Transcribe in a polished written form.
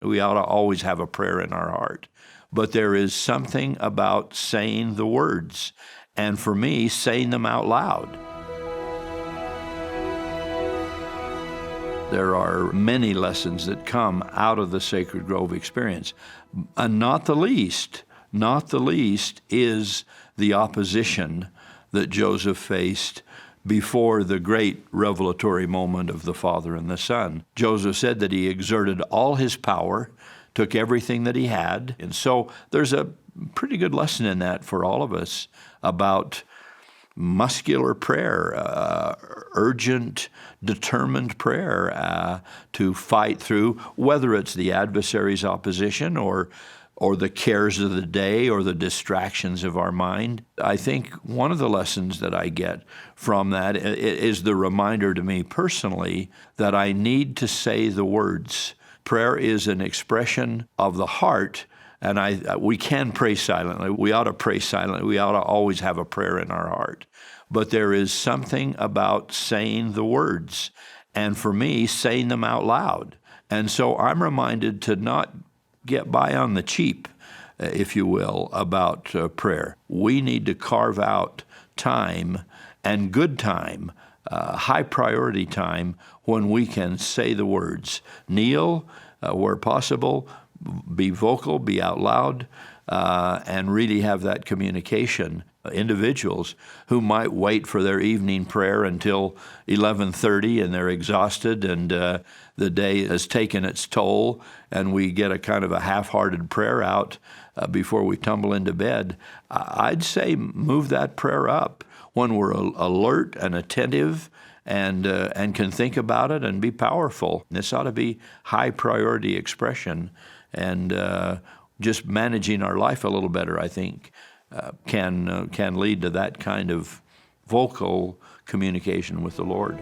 We ought to always have a prayer in our heart. But there is something about saying the words, and for me, saying them out loud. There are many lessons that come out of the Sacred Grove experience, and not the least is the opposition that Joseph faced before the great revelatory moment of the Father and the Son. Joseph said that he exerted all his power, took everything that he had, and so there's a pretty good lesson in that for all of us about muscular prayer, urgent, determined prayer to fight through, whether it's the adversary's opposition or the cares of the day or the distractions of our mind. I think one of the lessons that I get from that is the reminder to me personally that I need to say the words. Prayer is an expression of the heart, and we can pray silently. We ought to pray silently. We ought to always have a prayer in our heart. But there is something about saying the words, and for me, saying them out loud. And so I'm reminded to not get by on the cheap, if you will, about prayer. We need to carve out time, and good time, high priority time, when we can say the words. Kneel where possible, be vocal, be out loud, and really have that communication. Individuals who might wait for their evening prayer until 11:30 and they're exhausted and the day has taken its toll and we get a kind of a half-hearted prayer out before we tumble into bed, I'd say move that prayer up when we're alert and attentive and can think about it and be powerful. This ought to be high priority expression, and just managing our life a little better, I think, can lead to that kind of vocal communication with the Lord.